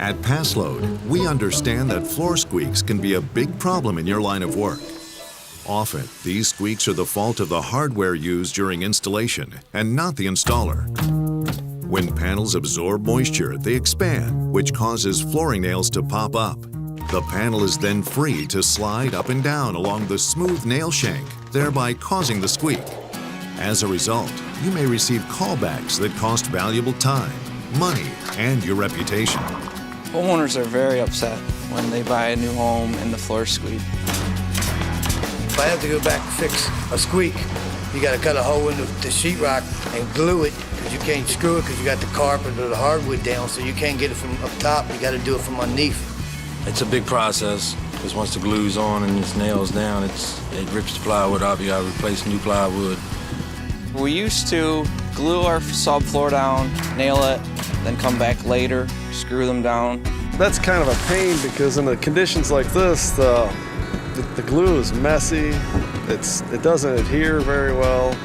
At Paslode, we understand that floor squeaks can be a big problem in your line of work. Often, these squeaks are the fault of the hardware used during installation and not the installer. When panels absorb moisture, they expand, which causes flooring nails to pop up. The panel is then free to slide up and down along the smooth nail shank, thereby causing the squeak. As a result, you may receive callbacks that cost valuable time, money, and your reputation. Homeowners are very upset when they buy a new home and the floors squeak. If I have to go back and fix a squeak, you got to cut a hole in the sheetrock and glue it, because you can't screw it because you got the carpet or the hardwood down, so you can't get it from up top. You got to do it from underneath. It's a big process, because once the glue's on and it's nails down, it rips the plywood off. You got to replace new plywood. We used to glue our subfloor down, nail it, then come back later, screw them down. That's kind of a pain because in the conditions like this, the glue is messy. It doesn't adhere very well.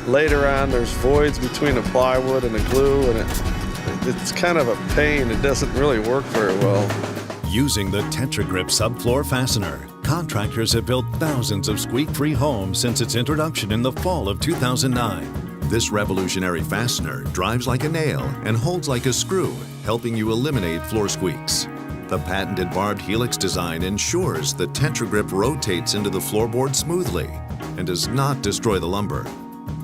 Later on, there's voids between the plywood and the glue, and it's kind of a pain. It doesn't really work very well. Using the TetraGrip subfloor fastener, contractors have built thousands of squeak-free homes since its introduction in the fall of 2009. This revolutionary fastener drives like a nail and holds like a screw, helping you eliminate floor squeaks. The patented barbed helix design ensures the TetraGrip rotates into the floorboard smoothly and does not destroy the lumber.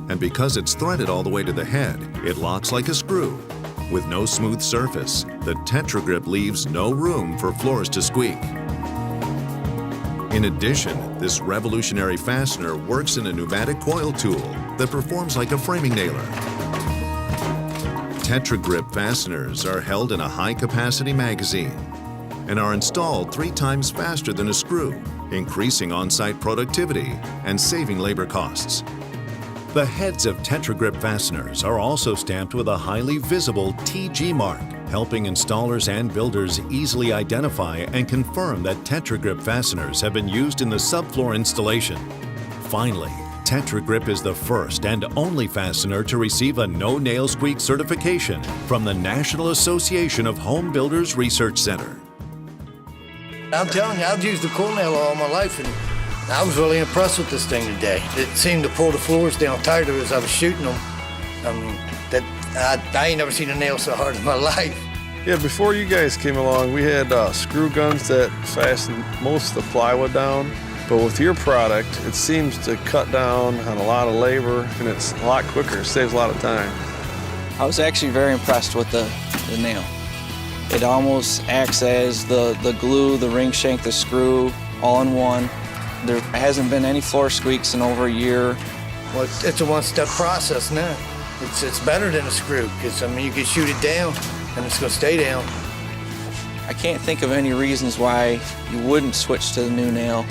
And because it's threaded all the way to the head, it locks like a screw. With no smooth surface, the TetraGrip leaves no room for floors to squeak. In addition, this revolutionary fastener works in a pneumatic coil tool that performs like a framing nailer. TetraGrip fasteners are held in a high-capacity magazine and are installed 3 times faster than a screw, increasing on-site productivity and saving labor costs. The heads of TetraGrip fasteners are also stamped with a highly visible TG mark, helping installers and builders easily identify and confirm that TetraGrip fasteners have been used in the subfloor installation. Finally, TetraGrip is the first and only fastener to receive a no-nail squeak certification from the National Association of Home Builders Research Center. I'm telling you, I've used the coil nail all my life, and I was really impressed with this thing today. It seemed to pull the floors down tighter as I was shooting them. I mean, I ain't never seen a nail so hard in my life. Yeah, before you guys came along, we had screw guns that fastened most of the plywood down. But with your product, it seems to cut down on a lot of labor, and it's a lot quicker. It saves a lot of time. I was actually very impressed with the nail. It almost acts as the glue, the ring shank, the screw, all in one. There hasn't been any floor squeaks in over a year. Well, it's a one-step process now. It's better than a screw, because I mean, you can shoot it down and it's going to stay down. I can't think of any reasons why you wouldn't switch to the new nail,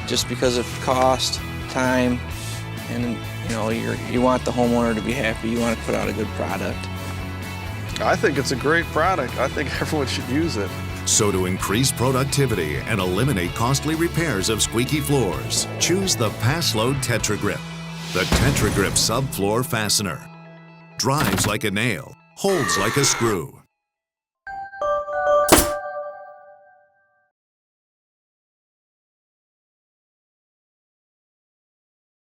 just because of cost, time, and you want the homeowner to be happy. You want to put out a good product. I think it's a great product. I think everyone should use it. So to increase productivity and eliminate costly repairs of squeaky floors, choose the Paslode TetraGrip. The TetraGrip subfloor fastener drives like a nail, holds like a screw.